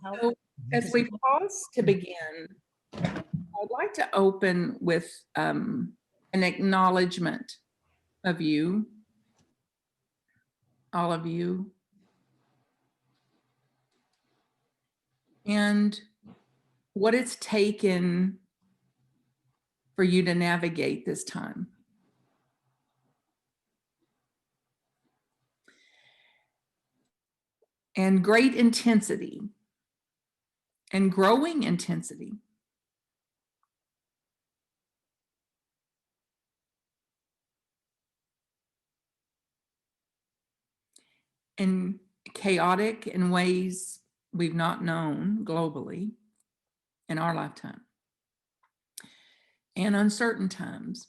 So as we pause to begin, I'd like to open with an acknowledgement of you, all of you, and what it's taken for you to navigate this time. And great intensity and growing intensity. And chaotic in ways we've not known globally in our lifetime. And uncertain times.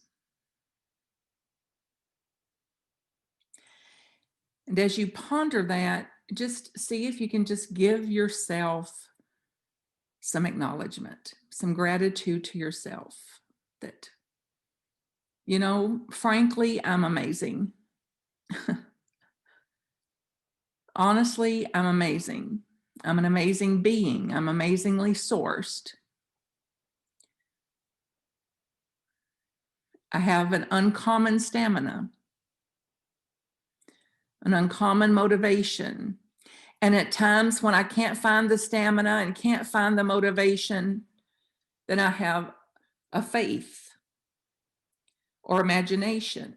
And as you ponder that, just see if you can just give yourself some acknowledgement, some gratitude to yourself that, you know, frankly, I'm amazing. Honestly, I'm amazing. I'm an amazing being. I'm amazingly sourced. I have an uncommon stamina, an uncommon motivation. And at times when I can't find the stamina and can't find the motivation, then I have a faith or imagination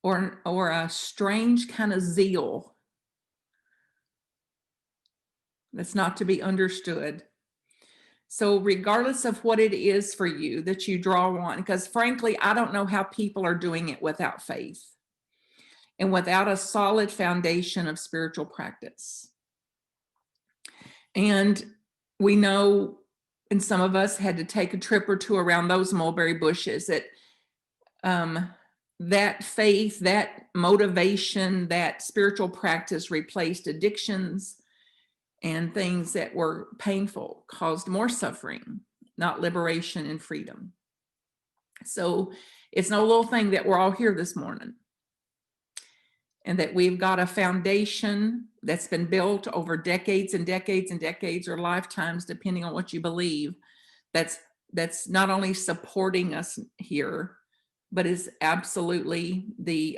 or a strange kind of zeal that's not to be understood. So regardless of what it is for you that you draw on, because frankly, I don't know how people are doing it without faith and without a solid foundation of spiritual practice. And we know, and some of us had to take a trip or two around those mulberry bushes, that that faith, that motivation, that spiritual practice replaced addictions and things that were painful, caused more suffering, not liberation and freedom. So it's no little thing that we're all here this morning and that we've got a foundation that's been built over decades and decades and decades or lifetimes, depending on what you believe, that's not only supporting us here, but is absolutely the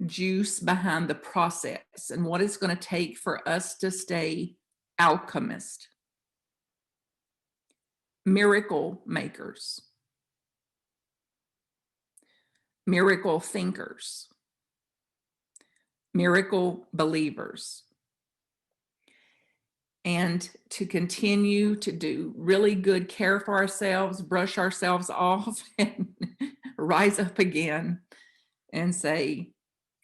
juice behind the process and what it's going to take for us to stay alchemists, miracle makers, miracle thinkers, miracle believers, and to continue to do really good care for ourselves, brush ourselves off, and rise up again and say,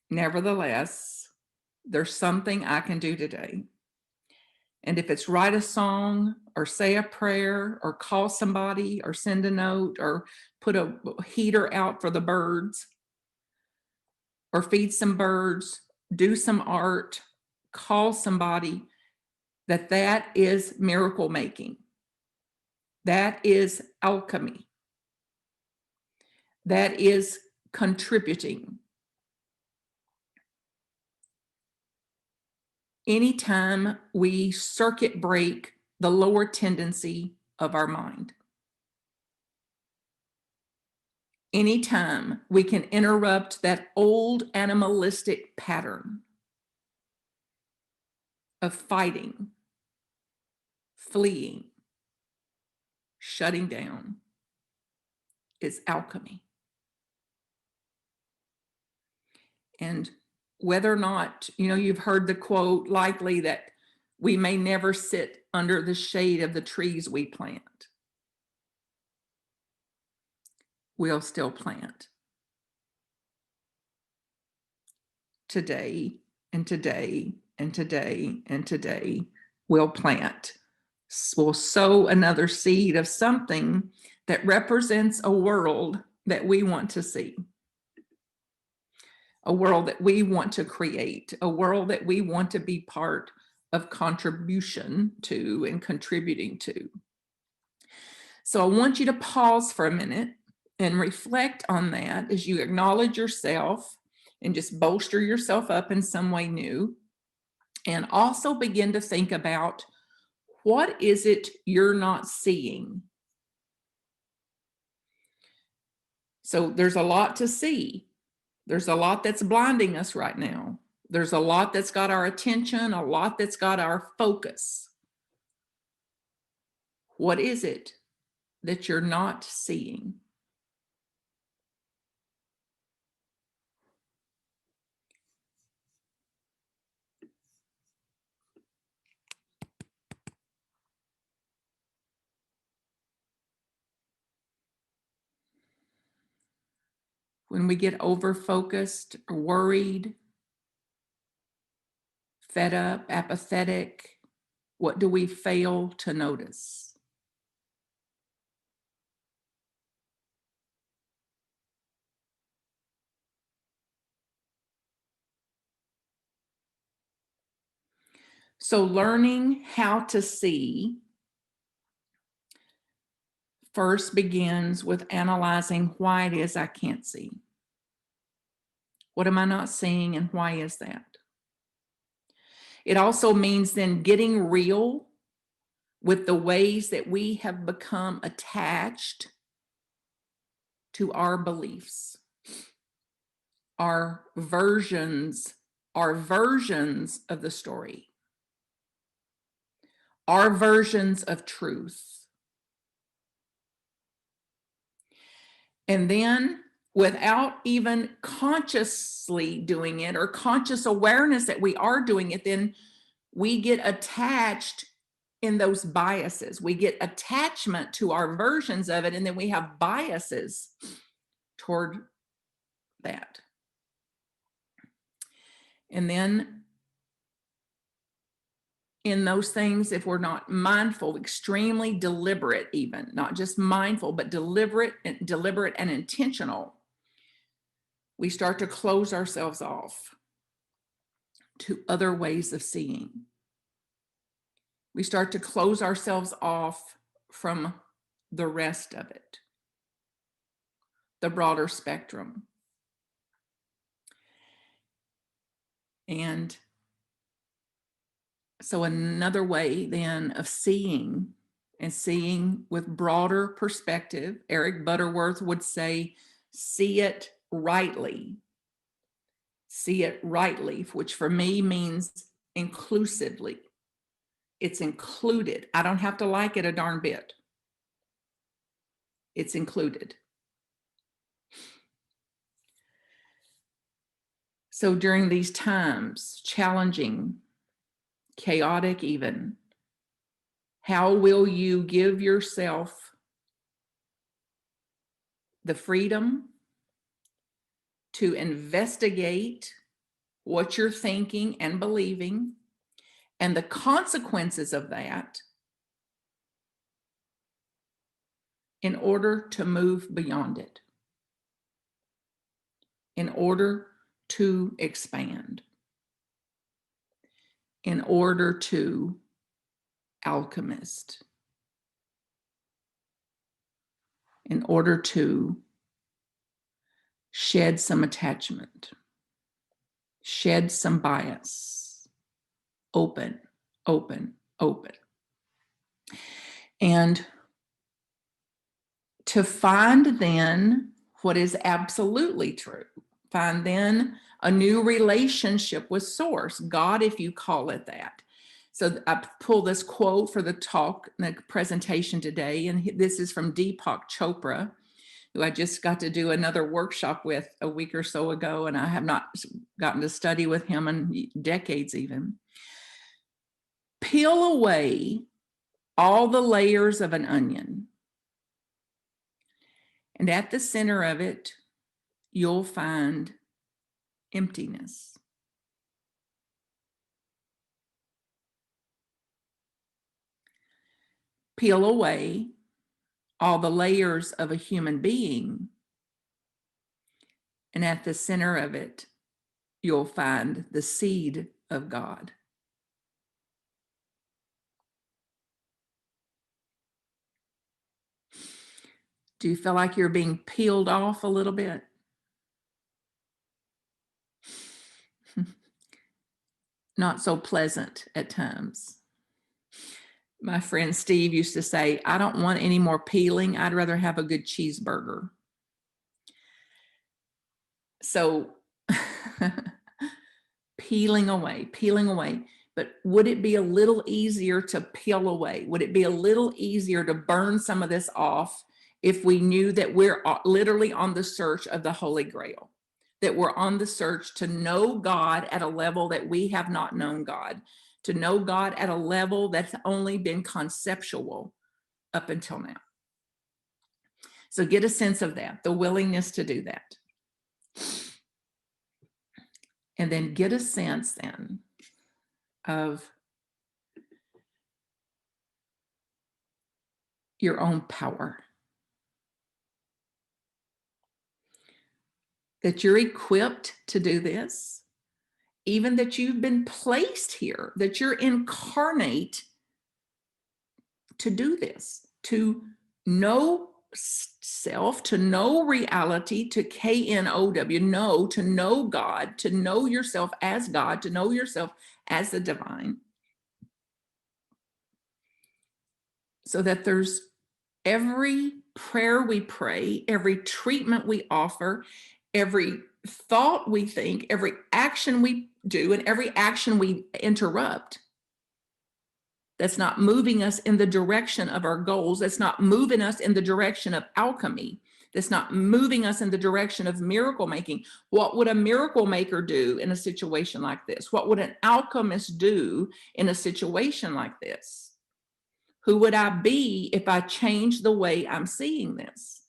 nevertheless, there's something I can do today. And if it's write a song or say a prayer or call somebody or send a note or put a heater out for the birds or feed some birds, do some art, call somebody, that is miracle making. That is alchemy. That is contributing. Anytime we circuit break the lower tendency of our mind. Anytime we can interrupt that old animalistic pattern of fighting, fleeing, shutting down, is alchemy. And whether or not, you know, you've heard the quote likely that we may never sit under the shade of the trees we plant. We'll still plant. Today and today and today and today, we'll plant. We'll sow another seed of something that represents a world that we want to see. A world that we want to create, a world that we want to be part of contribution to and contributing to. So I want you to pause for a minute and reflect on that as you acknowledge yourself and just bolster yourself up in some way new. And also begin to think about, what is it you're not seeing? So there's a lot to see. There's a lot that's blinding us right now. There's a lot that's got our attention, a lot that's got our focus. What is it that you're not seeing? When we get over-focused or worried, fed up, apathetic, what do we fail to notice? So learning how to see first begins with analyzing why it is I can't see. What am I not seeing, and why is that? It also means then getting real with the ways that we have become attached to our beliefs, our versions of the story, our versions of truth. And then, without even consciously doing it or conscious awareness that we are doing it, then we get attached in those biases. We get attachment to our versions of it, and then we have biases toward that. And then in those things, if we're not mindful, extremely deliberate, even not just mindful, but deliberate and intentional, we start to close ourselves off to other ways of seeing. We start to close ourselves off from the rest of it, the broader spectrum. And so another way then of seeing, and seeing with broader perspective, Eric Butterworth would say, see it rightly. See it rightly, which for me means inclusively. It's included. I don't have to like it a darn bit. It's included. So during these times, challenging, chaotic even, how will you give yourself the freedom to investigate what you're thinking and believing and the consequences of that in order to move beyond it, in order to expand, in order to alchemist, in order to shed some attachment, shed some bias, open, open, open. And to find then what is absolutely true, find then a new relationship with Source, God, if you call it that. So I pulled this quote for the talk, the presentation today, and this is from Deepak Chopra, who I just got to do another workshop with a week or so ago, and I have not gotten to study with him in decades even. Peel away all the layers of an onion, and at the center of it, you'll find emptiness. Peel away all the layers of a human being, and at the center of it, you'll find the seed of God. Do you feel like you're being peeled off a little bit? not so pleasant at times. My friend Steve used to say, I don't want any more peeling. I'd rather have a good cheeseburger. So peeling away. But would it be a little easier to peel away? Would it be a little easier to burn some of this off if we knew that we're literally on the search of the Holy Grail, that we're on the search to know God at a level that we have not known God, to know God at a level that's only been conceptual up until now? So get a sense of that, the willingness to do that. And then get a sense then of your own power. That you're equipped to do this, even that you've been placed here, that you're incarnate to do this, to know self, to know reality, to K-N-O-W, to know God, to know yourself as God, to know yourself as the divine. So that there's every prayer we pray, every treatment we offer, every thought we think, every action we do, and every action we interrupt, that's not moving us in the direction of our goals, that's not moving us in the direction of alchemy, that's not moving us in the direction of miracle making. What would a miracle maker do in a situation like this? What would an alchemist do in a situation like this? Who would I be if I changed the way I'm seeing this?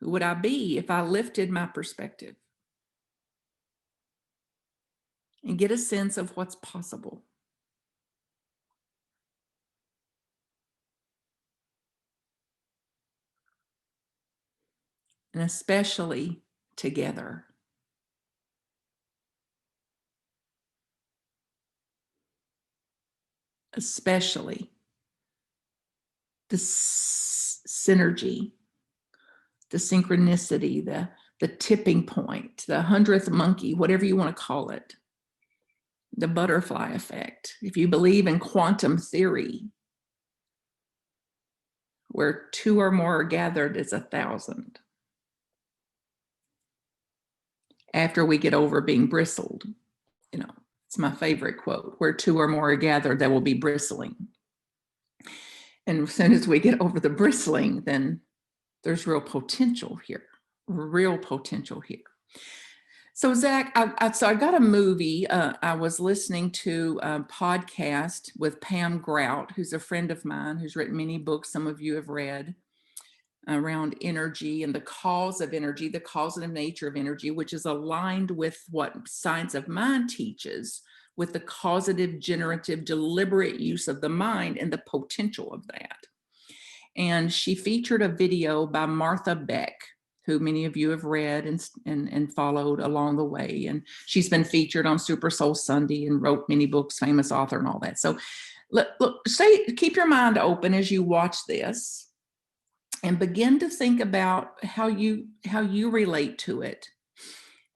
Who would I be if I lifted my perspective? And get a sense of what's possible. And especially together. Especially the synergy, the synchronicity, the tipping point, the 100th monkey, whatever you want to call it, the butterfly effect. If you believe in quantum theory, where two or more are gathered is 1,000. After we get over being bristled, it's my favorite quote, where two or more are gathered, there will be bristling. And as soon as we get over the bristling, then there's real potential here. So Zach, I got a movie. I was listening to a podcast with Pam Grout, who's a friend of mine, who's written many books some of you have read around energy and the cause of energy, the causative nature of energy, which is aligned with what science of mind teaches, with the causative, generative, deliberate use of the mind and the potential of that. And she featured a video by Martha Beck, who many of you have read and followed along the way. And she's been featured on Super Soul Sunday and wrote many books, famous author and all that. So keep your mind open as you watch this and begin to think about how you relate to it.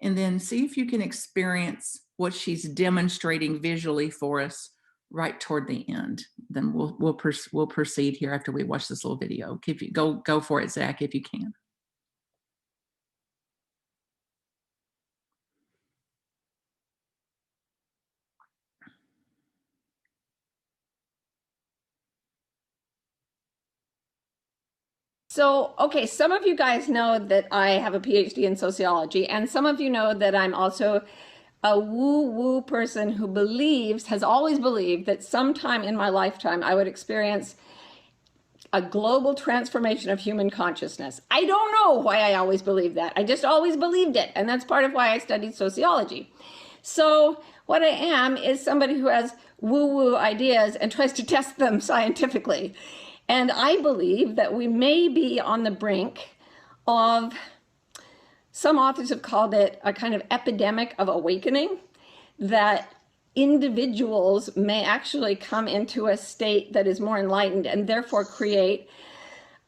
And then see if you can experience what she's demonstrating visually for us right toward the end. Then we'll proceed here after we watch this little video. Go for it, Zach, if you can. So, okay, some of you guys know that I have a PhD in sociology, and some of you know that I'm also a woo-woo person who has always believed that sometime in my lifetime I would experience a global transformation of human consciousness. I don't know why I always believed that. I just always believed it, and that's part of why I studied sociology. So what I am is somebody who has woo-woo ideas and tries to test them scientifically. And I believe that we may be on the brink of, some authors have called it a kind of epidemic of awakening, that individuals may actually come into a state that is more enlightened and therefore create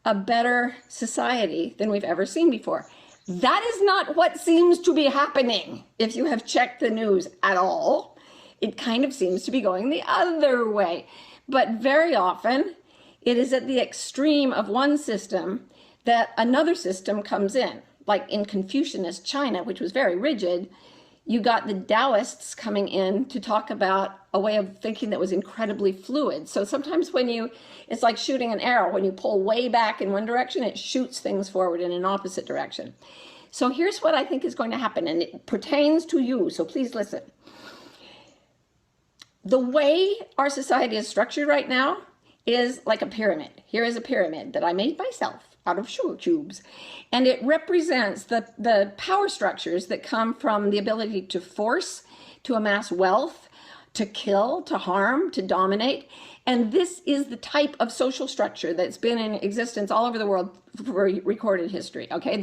a better society than we've ever seen before. That is not what seems to be happening. If you have checked the news at all, it kind of seems to be going the other way. But very often, it is at the extreme of one system that another system comes in. Like in Confucianist China, which was very rigid, you got the Taoists coming in to talk about a way of thinking that was incredibly fluid. So sometimes it's like shooting an arrow. When you pull way back in one direction, it shoots things forward in an opposite direction. So here's what I think is going to happen, and it pertains to you, so please listen. The way our society is structured right now is like a pyramid. Here is a pyramid that I made myself out of sugar cubes. And it represents the power structures that come from the ability to force, to amass wealth, to kill, to harm, to dominate. And this is the type of social structure that's been in existence all over the world for recorded history, okay?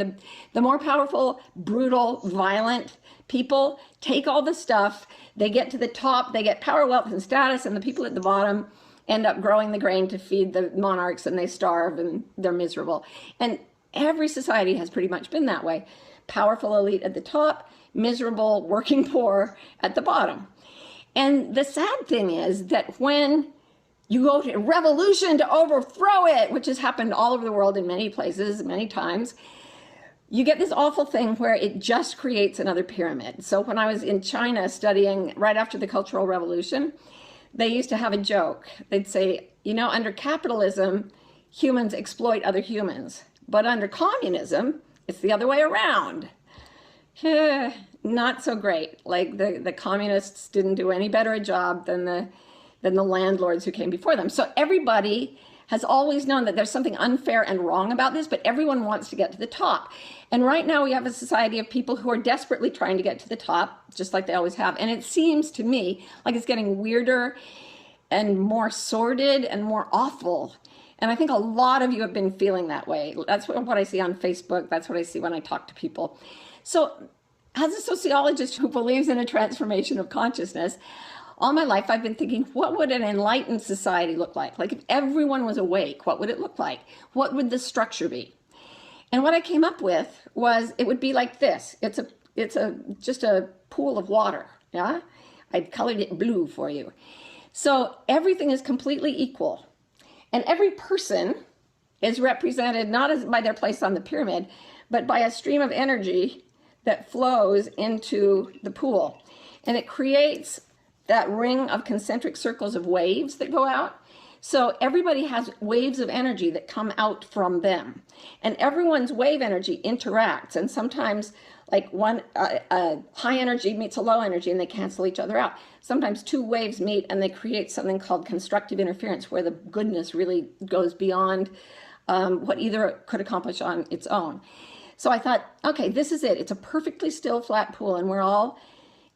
The more powerful, brutal, violent people take all the stuff, they get to the top, they get power, wealth, and status, and the people at the bottom end up growing the grain to feed the monarchs, and they starve and they're miserable. And every society has pretty much been that way. Powerful elite at the top, miserable working poor at the bottom. And the sad thing is that when you go to revolution to overthrow it, which has happened all over the world in many places, many times, you get this awful thing where it just creates another pyramid. So when I was in China studying right after the Cultural Revolution, they used to have a joke. They'd say, you know, under capitalism, humans exploit other humans. But under communism, it's the other way around. Not so great. Like the communists didn't do any better a job than the landlords who came before them. So everybody has always known that there's something unfair and wrong about this, but everyone wants to get to the top. And right now we have a society of people who are desperately trying to get to the top, just like they always have. And it seems to me like it's getting weirder and more sordid and more awful. And I think a lot of you have been feeling that way. That's what I see on Facebook. That's what I see when I talk to people. So as a sociologist who believes in a transformation of consciousness, all my life I've been thinking, what would an enlightened society look like? Like if everyone was awake, what would it look like? What would the structure be? And what I came up with was it would be like this. It's just a pool of water, yeah? I've colored it blue for you. So everything is completely equal. And every person is represented not as by their place on the pyramid, but by a stream of energy that flows into the pool. And it creates that ring of concentric circles of waves that go out. So everybody has waves of energy that come out from them. And everyone's wave energy interacts. And sometimes like a high energy meets a low energy and they cancel each other out. Sometimes two waves meet and they create something called constructive interference, where the goodness really goes beyond what either could accomplish on its own. So I thought, okay, this is it. It's a perfectly still flat pool and we're all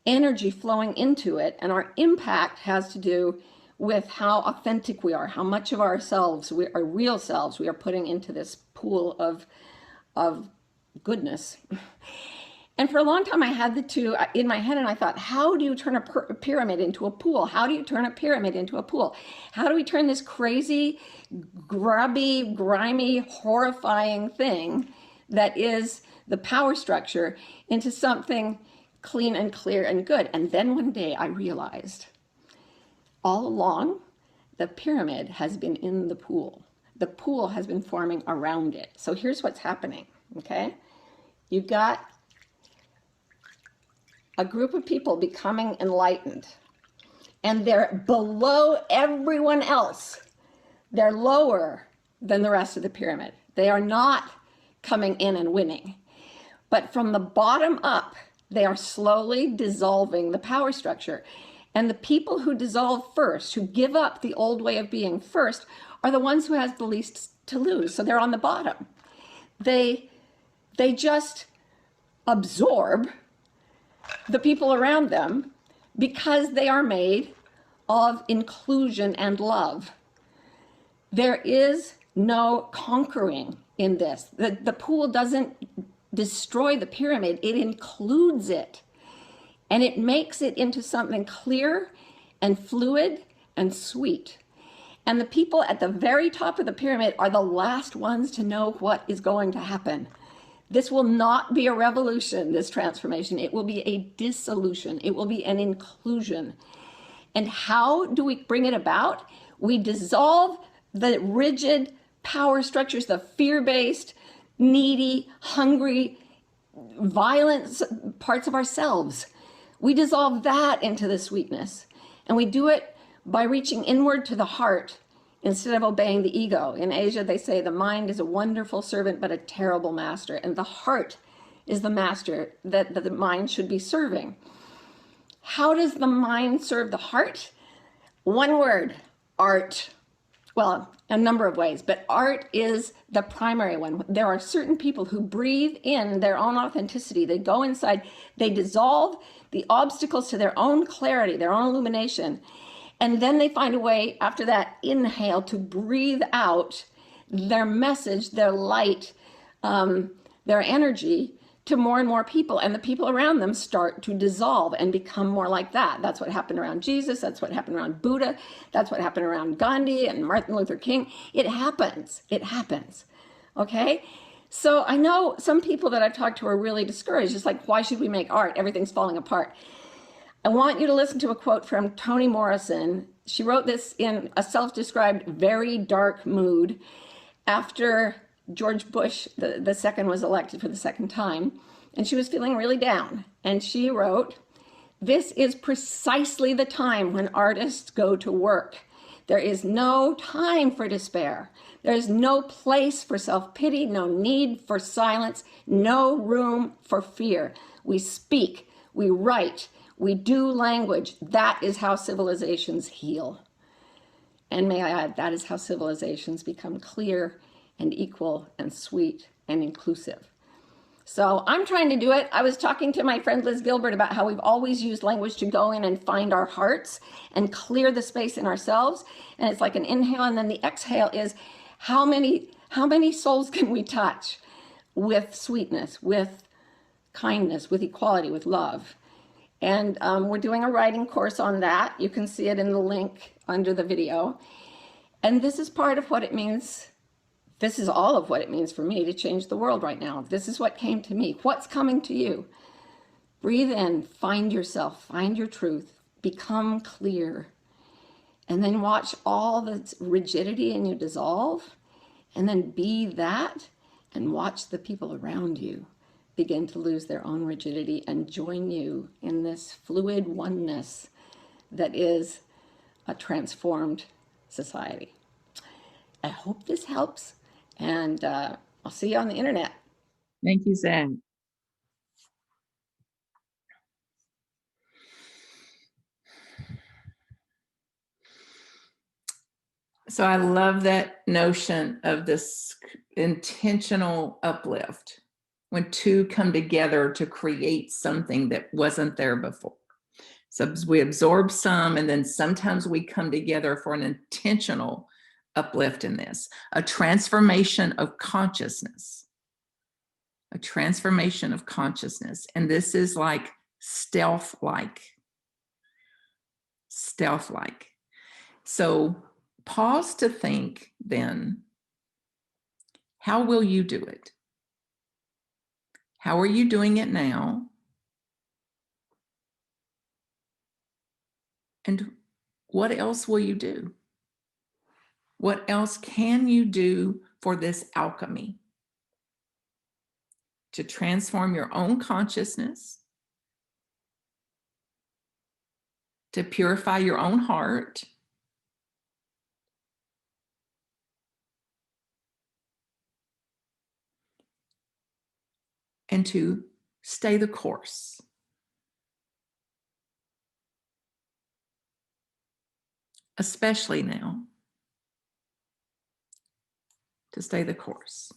energy flowing into it, and our impact has to do with how authentic we are, how much of ourselves, our real selves, we are putting into this pool of goodness. And for a long time I had the two in my head, and I thought, how do you turn a pyramid into a pool? How do you turn a pyramid into a pool? How do we turn this crazy, grubby, grimy, horrifying thing that is the power structure into something clean and clear and good? And then one day I realized all along the pyramid has been in the pool. The pool has been forming around it. So here's what's happening, okay? You've got a group of people becoming enlightened, and they're below everyone else. They're lower than the rest of the pyramid. They are not coming in and winning. But from the bottom up, they are slowly dissolving the power structure. And the people who dissolve first, who give up the old way of being first, are the ones who have the least to lose. So they're on the bottom. They just absorb the people around them because they are made of inclusion and love. There is no conquering in this. The pool doesn't destroy the pyramid, it includes it. And it makes it into something clear and fluid and sweet. And the people at the very top of the pyramid are the last ones to know what is going to happen. This will not be a revolution, this transformation. It will be a dissolution. It will be an inclusion. And how do we bring it about? We dissolve the rigid power structures, the fear-based, needy, hungry, violent parts of ourselves. We dissolve that into the sweetness. And we do it by reaching inward to the heart instead of obeying the ego. In Asia, they say the mind is a wonderful servant, but a terrible master. And the heart is the master that the mind should be serving. How does the mind serve the heart? One word, art. Well, a number of ways, but art is the primary one. There are certain people who breathe in their own authenticity. They go inside, they dissolve the obstacles to their own clarity, their own illumination. And then they find a way after that inhale to breathe out their message, their light, their energy to more and more people. And the people around them start to dissolve and become more like that. That's what happened around Jesus. That's what happened around Buddha. That's what happened around Gandhi and Martin Luther King. It happens. It happens. Okay? So I know some people that I've talked to are really discouraged. It's like, why should we make art? Everything's falling apart. I want you to listen to a quote from Toni Morrison. She wrote this in a self-described very dark mood after George Bush, the second, was elected for the second time, and she was feeling really down. And she wrote, "This is precisely the time when artists go to work. There is no time for despair. There is no place for self-pity, no need for silence, no room for fear. We speak, we write, we do language. That is how civilizations heal." And may I add, that is how civilizations become clear and equal and sweet and inclusive. So I'm trying to do it. I was talking to my friend Liz Gilbert about how we've always used language to go in and find our hearts and clear the space in ourselves. And it's like an inhale, and then the exhale is how many souls can we touch with sweetness, with kindness, with equality, with love. And we're doing a writing course on that. You can see it in the link under the video. And this is part of what it means. This is all of what it means for me to change the world right now. This is what came to me. What's coming to you? Breathe in, find yourself, find your truth, become clear, and then watch all the rigidity in you dissolve, and then be that, and watch the people around you begin to lose their own rigidity and join you in this fluid oneness that is a transformed society. I hope this helps. And I'll see you on the internet. Thank you, Zach. So I love that notion of this intentional uplift when two come together to create something that wasn't there before. So we absorb some, and then sometimes we come together for an intentional uplift in this, a transformation of consciousness, a transformation of consciousness. And this is like stealth-like. So pause to think then, how will you do it? How are you doing it now? And what else will you do? What else can you do for this alchemy? To transform your own consciousness, to purify your own heart, and to stay the course. Especially now, to stay the course.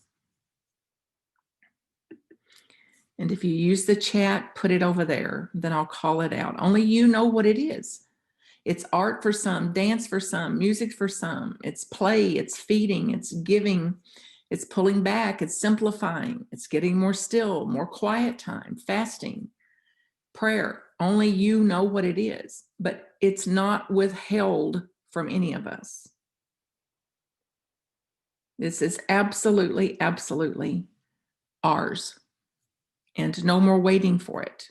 And if you use the chat, put it over there, then I'll call it out. Only you know what it is. It's art for some, dance for some, music for some. It's play, it's feeding, it's giving, it's pulling back, it's simplifying, it's getting more still, more quiet time, fasting, prayer. Only you know what it is, but it's not withheld from any of us. This is absolutely, absolutely ours. and no more waiting for it.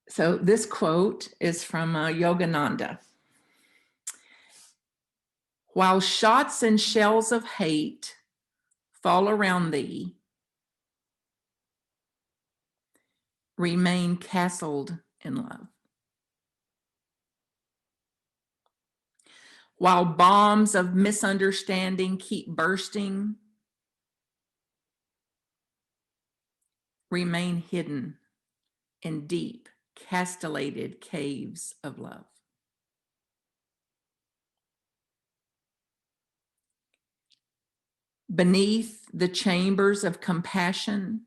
So this quote is from Yogananda. While shots and shells of hate fall around thee, remain castled in love. While bombs of misunderstanding keep bursting, remain hidden in deep, castellated caves of love. Beneath the chambers of compassion,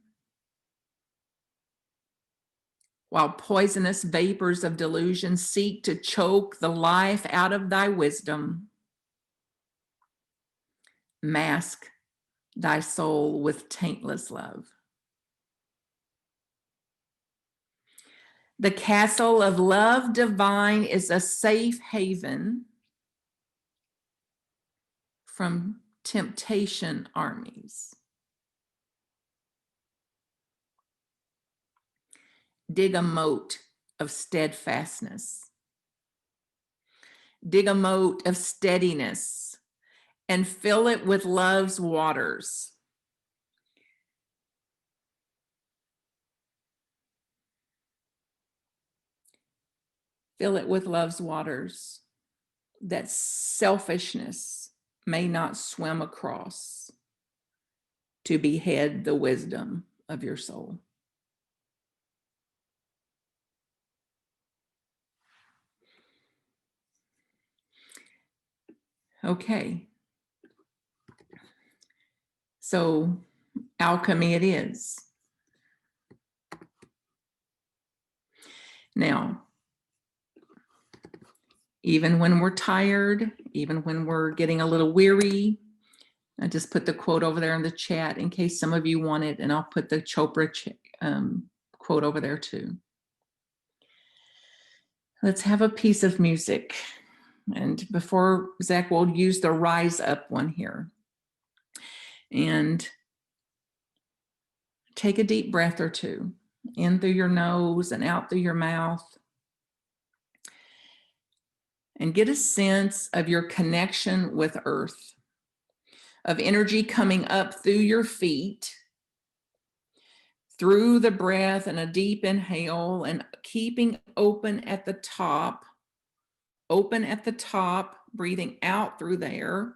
while poisonous vapors of delusion seek to choke the life out of thy wisdom, mask thy soul with taintless love. The castle of love divine is a safe haven from temptation armies. Dig a moat of steadfastness. Dig a moat of steadiness and fill it with love's waters. Fill it with love's waters, that selfishness may not swim across to behead the wisdom of your soul. Okay. So alchemy it is. Now, even when we're tired, even when we're getting a little weary, I just put the quote over there in the chat in case some of you want it, and I'll put the Chopra quote over there too. Let's have a piece of music. And before Zach, we'll use the Rise Up one here. And take a deep breath or two, in through your nose and out through your mouth. And get a sense of your connection with Earth, of energy coming up through your feet, through the breath and a deep inhale, and keeping open at the top, breathing out through there.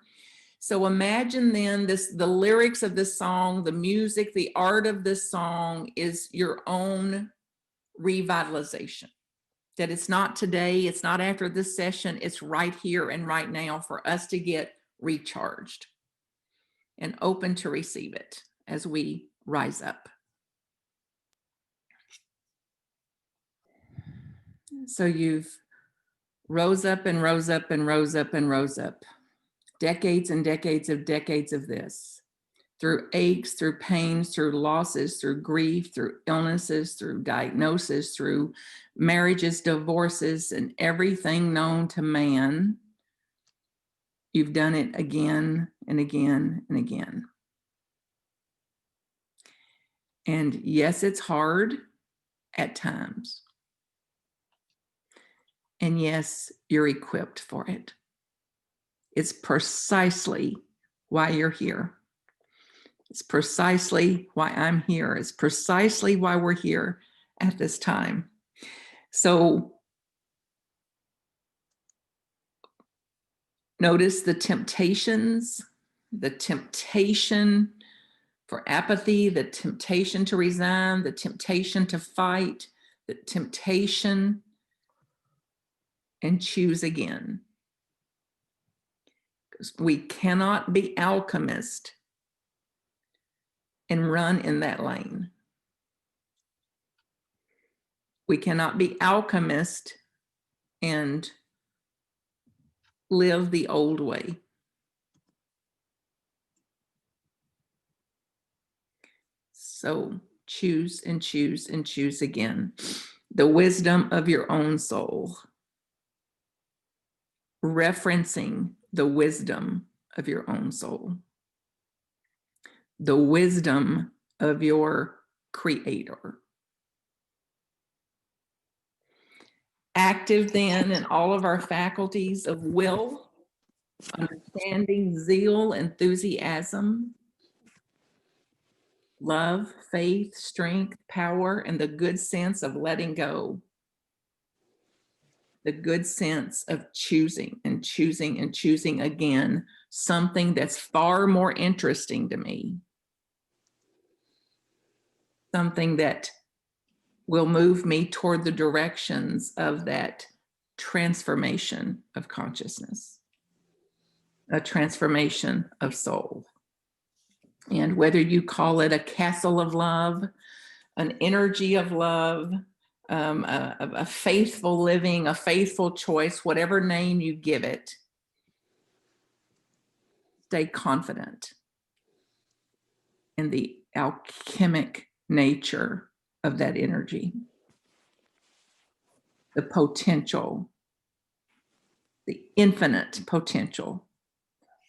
So imagine then the lyrics of this song, the music, the art of this song is your own revitalization. That it's not today, it's not after this session, it's right here and right now for us to get recharged and open to receive it as we rise up. So you've rose up and rose up and rose up and rose up. Decades and decades of this. Through aches, through pains, through losses, through grief, through illnesses, through diagnosis, through marriages, divorces, and everything known to man. You've done it again and again and again. And yes, it's hard at times. And yes, you're equipped for it. It's precisely why you're here. It's precisely why I'm here. It's precisely why we're here at this time. So notice the temptations, the temptation for apathy, the temptation to resign, the temptation to fight, the temptation, and choose again. Because we cannot be alchemists and run in that lane. We cannot be alchemist and live the old way. So choose and choose and choose again. The wisdom of your own soul. Referencing the wisdom of your own soul. the wisdom of your Creator. Active then in all of our faculties of will, understanding, zeal, enthusiasm, love, faith, strength, power, and the good sense of letting go. The good sense of choosing and choosing and choosing again, something that's far more interesting to me. Something that will move me toward the directions of that transformation of consciousness, a transformation of soul. And whether you call it a castle of love, an energy of love, a faithful living, a faithful choice, whatever name you give it, stay confident in the alchemic nature of that energy, the potential, the infinite potential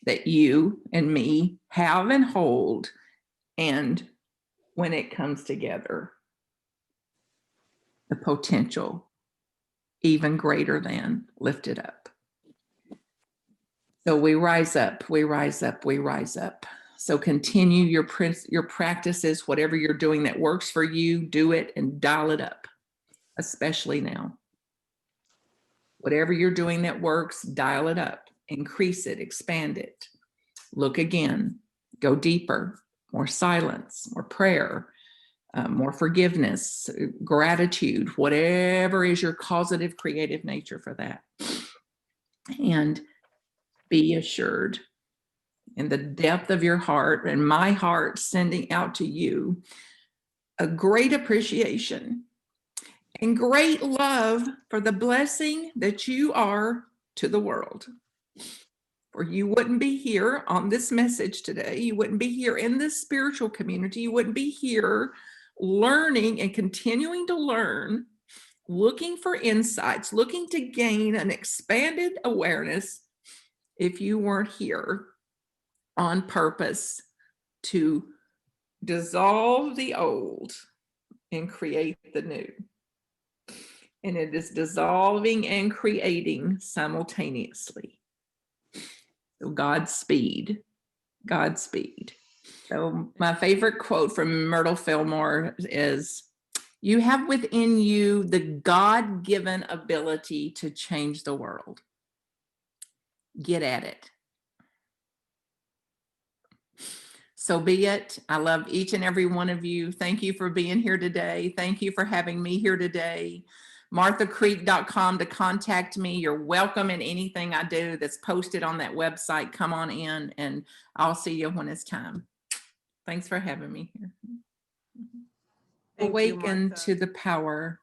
that you and me have and hold, and when it comes together, the potential even greater than lifted up. So we rise up, we rise up, we rise up. So continue your practices, whatever you're doing that works for you, do it and dial it up, especially now. Whatever you're doing that works, dial it up, increase it, expand it. Look again, go deeper, more silence, more prayer, more forgiveness, gratitude, whatever is your causative creative nature for that. And be assured in the depth of your heart and my heart sending out to you a great appreciation and great love for the blessing that you are to the world. Or you wouldn't be here on this message today. You wouldn't be here in this spiritual community. You wouldn't be here learning and continuing to learn, looking for insights, looking to gain an expanded awareness if you weren't here on purpose to dissolve the old and create the new. And it is dissolving and creating simultaneously. So Godspeed, Godspeed. So my favorite quote from Myrtle Fillmore is, "You have within you the God-given ability to change the world. Get at it." So be it. I love each and every one of you. Thank you for being here today. Thank you for having me here today. MarthaCreek.com to contact me. You're welcome in anything I do that's posted on that website. Come on in and I'll see you when it's time. Thanks for having me here. Awaken to the power,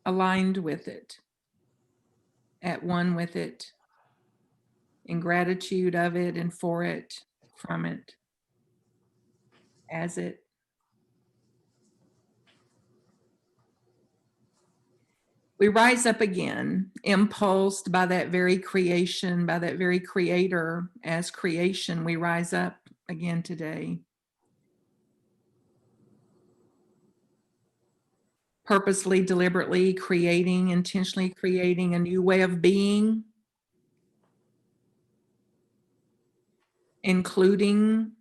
aligned with it, at one with it, in gratitude of it and for it, from it, as it. We rise up again, impulsed by that very creation, by that very creator. As creation, we rise up again today. Purposely, deliberately creating, intentionally creating a new way of being, including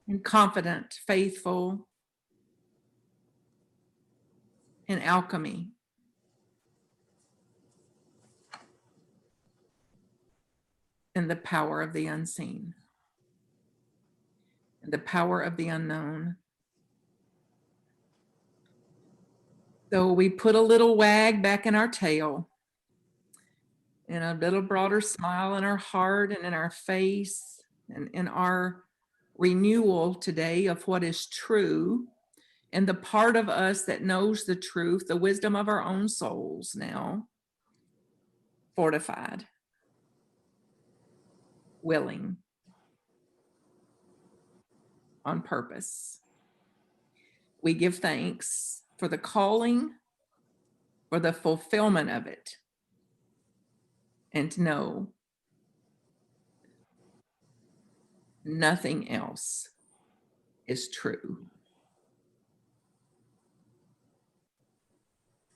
and confident, faithful, in alchemy. And the power of the unseen, and the power of the unknown. So we put a little wag back in our tail, and a little broader smile in our heart and in our face, and in our renewal today of what is true, and the part of us that knows the truth, the wisdom of our own souls now, fortified, willing, on purpose. We give thanks for the calling, for the fulfillment of it, and to know nothing else is true.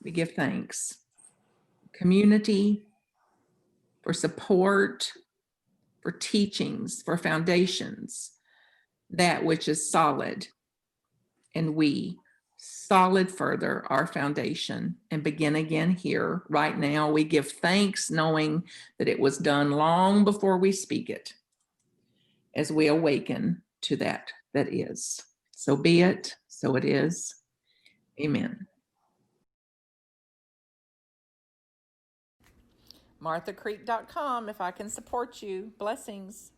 We give thanks. Community, for support, for teachings, for foundations, that which is solid. And we solid further our foundation and begin again here right now. We give thanks knowing that it was done long before we speak it, as we awaken to that is. So be it, so it is. Amen. MarthaCreek.com if I can support you. Blessings.